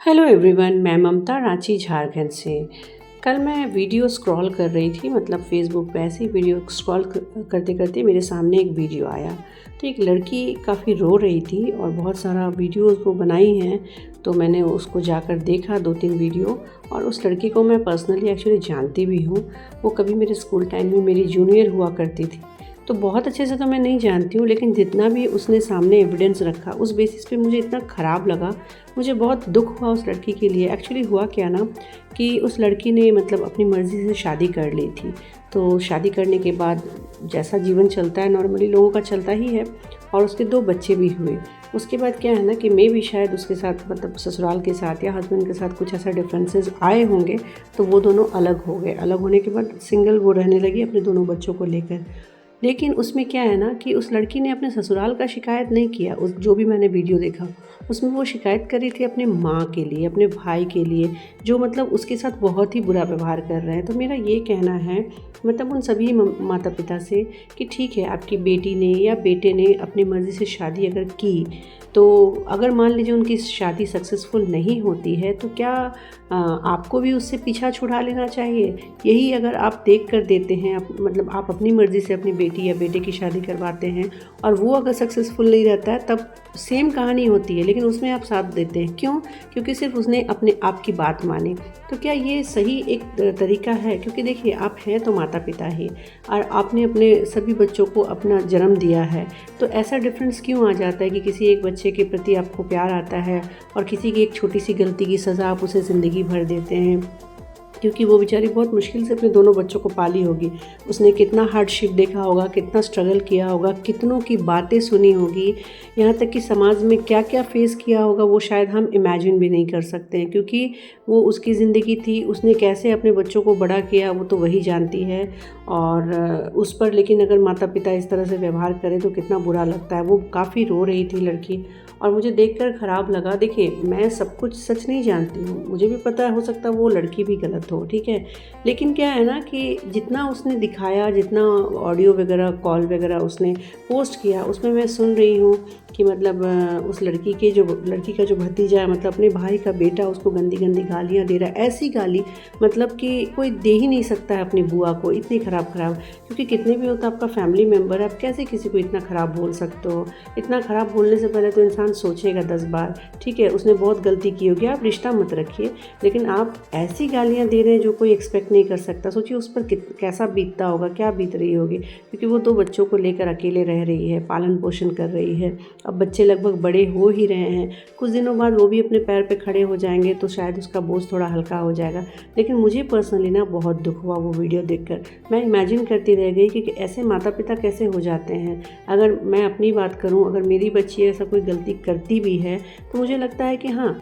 Hello everyone, मैं ममता रांची झारखंड से। कल मैं वीडियो स्क्रॉल कर रही थी, मतलब फेसबुक पे ऐसे ही वीडियो स्क्रॉल करते करते मेरे सामने एक वीडियो आया। तो एक लड़की काफ़ी रो रही थी और बहुत सारा वीडियोस वो बनाई हैं, तो मैंने उसको जाकर देखा 2-3 वीडियो। और उस लड़की को मैं पर्सनली एक्चुअली जानती भी हूँ। वो कभी मेरे स्कूल टाइम में मेरी जूनियर हुआ करती थी, तो बहुत अच्छे से तो मैं नहीं जानती हूँ, लेकिन जितना भी उसने सामने एविडेंस रखा उस बेसिस पे मुझे इतना ख़राब लगा। मुझे बहुत दुख हुआ उस लड़की के लिए। एक्चुअली हुआ क्या ना कि उस लड़की ने मतलब अपनी मर्ज़ी से शादी कर ली थी। तो शादी करने के बाद जैसा जीवन चलता है नॉर्मली लोगों का चलता ही है, और उसके 2 बच्चे भी हुए। उसके बाद क्या है ना कि मैं भी शायद उसके साथ मतलब ससुराल के साथ या हस्बैंड के साथ कुछ ऐसा डिफरेंसेस आए होंगे, तो वो दोनों अलग हो गए। अलग होने के बाद सिंगल वो रहने लगी अपने दोनों बच्चों को लेकर। लेकिन उसमें क्या है ना कि उस लड़की ने अपने ससुराल का शिकायत नहीं किया। उस जो भी मैंने वीडियो देखा उसमें वो शिकायत कर रही थी अपने माँ के लिए, अपने भाई के लिए, जो मतलब उसके साथ बहुत ही बुरा व्यवहार कर रहे हैं। तो मेरा ये कहना है मतलब उन सभी माता पिता से कि ठीक है, आपकी बेटी ने या बेटे ने अपनी मर्ज़ी से शादी अगर की, तो अगर मान लीजिए उनकी शादी सक्सेसफुल नहीं होती है, तो क्या आपको भी उससे पीछा छुड़ा लेना चाहिए? यही अगर आप देख कर देते हैं, मतलब आप अपनी मर्ज़ी से अपनी बेटी या बेटे की शादी करवाते हैं और वो अगर सक्सेसफुल नहीं रहता है, तब सेम कहानी होती है, लेकिन उसमें आप साथ देते हैं। क्यों? क्योंकि सिर्फ उसने अपने आप की बात मानी। तो क्या ये सही एक तरीका है? क्योंकि देखिए, आप हैं तो माता पिता ही, और आपने अपने सभी बच्चों को अपना जन्म दिया है। तो ऐसा डिफरेंस क्यों आ जाता है कि किसी एक बच्चे के प्रति आपको प्यार आता है और किसी की एक छोटी सी गलती की सज़ा आप उसे ज़िंदगी भर देते हैं? क्योंकि वो बेचारी बहुत मुश्किल से अपने दोनों बच्चों को पाली होगी। उसने कितना हार्डशिप देखा होगा, कितना स्ट्रगल किया होगा, कितनों की बातें सुनी होगी, यहाँ तक कि समाज में क्या-क्या फेस किया होगा वो शायद हम इमेजिन भी नहीं कर सकते हैं। क्योंकि वो उसकी ज़िंदगी थी, उसने कैसे अपने बच्चों को बड़ा किया वो तो वही जानती है। और उस पर लेकिन अगर माता-पिता इस तरह से व्यवहार करें तो कितना बुरा लगता है। वो काफ़ी रो रही थी लड़की, और मुझे देखकर ख़राब लगा। देखिए, मैं सब कुछ सच नहीं जानती हूँ, मुझे भी पता हो सकता है वो लड़की भी गलत हो, ठीक है। लेकिन क्या है ना कि जितना उसने दिखाया, जितना ऑडियो वगैरह, कॉल वगैरह उसने पोस्ट किया, उसमें मैं सुन रही हूँ कि मतलब उस लड़की का जो भतीजा है, मतलब अपने भाई का बेटा, उसको गंदी गंदी गालियाँ दे रहा है। ऐसी गाली मतलब कि कोई दे ही नहीं सकता है अपनी बुआ को, इतनी ख़राब। क्योंकि कितने भी होता आपका फैमिली मेम्बर, आप कैसे किसी को इतना ख़राब बोल सकते हो? इतना ख़राब बोलने से पहले तो इंसान सोचेगा 10 बार। ठीक है, उसने बहुत गलती की होगी, आप रिश्ता मत रखिए, लेकिन आप ऐसी गालियाँ दे रहे हैं जो कोई एक्सपेक्ट नहीं कर सकता। सोचिए उस पर कैसा बीतता होगा, क्या बीत रही होगी। क्योंकि वो 2 बच्चों को लेकर अकेले रह रही है, पालन पोषण कर रही है। अब बच्चे लगभग बड़े हो ही रहे हैं, कुछ दिनों बाद वो भी अपने पैर पे खड़े हो जाएंगे, तो शायद उसका बोझ थोड़ा हल्का हो जाएगा। लेकिन मुझे पर्सनली ना बहुत दुख हुआ वो वीडियो देखकर। मैं इमेजिन करती रह गई कि ऐसे माता पिता कैसे हो जाते हैं। अगर मैं अपनी बात करूं, अगर मेरी बच्ची ऐसा कोई गलती करती भी है, तो मुझे लगता है कि हाँ,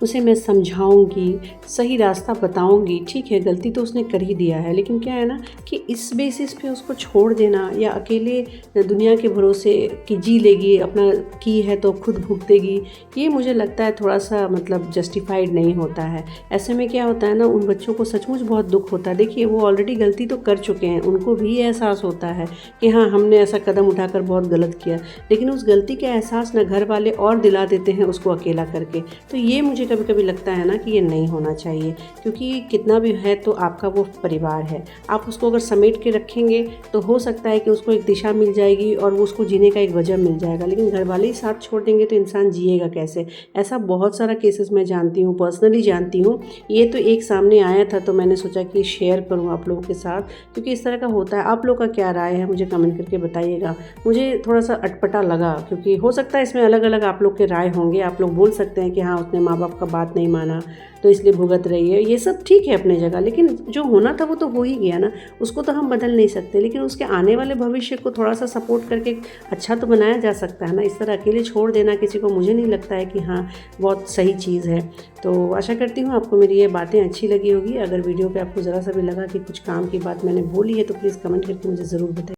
उसे मैं समझाऊंगी, सही रास्ता बताऊंगी। ठीक है, गलती तो उसने कर ही दिया है, लेकिन क्या है ना कि इस बेसिस पे उसको छोड़ देना या अकेले दुनिया के भरोसे कि जी लेगी, अपना की है तो खुद भुगतेगी, ये मुझे लगता है थोड़ा सा मतलब जस्टिफाइड नहीं होता है। ऐसे में क्या होता है ना, उन बच्चों को सचमुच बहुत दुख होता है। देखिए, वो ऑलरेडी गलती तो कर चुके हैं, उनको भी एहसास होता है कि हाँ, हमने ऐसा कदम उठाकर बहुत गलत किया, लेकिन उस गलती का एहसास न घर वाले और दिला देते हैं उसको अकेला करके। तो ये मुझे कभी कभी लगता है ना कि ये नहीं होना चाहिए, क्योंकि कितना भी है तो आपका वो परिवार है। आप उसको अगर समेट के रखेंगे तो हो सकता है कि उसको एक दिशा मिल जाएगी और वो उसको जीने का एक वजह मिल जाएगा, लेकिन घर वाले ही साथ छोड़ देंगे तो इंसान जिएगा कैसे? ऐसा बहुत सारा केसेस मैं जानती हूँ, पर्सनली जानती हूँ। ये तो एक सामने आया था, तो मैंने सोचा कि शेयर करूँ आप लोगों के साथ, क्योंकि इस तरह का होता है। आप लोग का क्या राय है मुझे कमेंट करके बताइएगा। मुझे थोड़ा सा अटपटा लगा, क्योंकि हो सकता है इसमें अलग अलग आप लोग के राय होंगे। आप लोग बोल सकते हैं कि हाँ, उसने माँ बाप का बात नहीं माना तो इसलिए भुगत रही है। ये सब ठीक है अपने जगह, लेकिन जो होना था वो तो हो ही गया ना, उसको तो हम बदल नहीं सकते। लेकिन उसके आने वाले भविष्य को थोड़ा सा सपोर्ट करके अच्छा तो बनाया जा सकता है ना। इस तरह अकेले छोड़ देना किसी को, मुझे नहीं लगता है कि हाँ, बहुत सही चीज़ है। तो आशा करती हूँ आपको मेरी ये बातें अच्छी लगी होगी। अगर वीडियो पे आपको ज़रा सा भी लगा कि कुछ काम की बात मैंने बोली है, तो प्लीज़ कमेंट करके मुझे ज़रूर बताइए।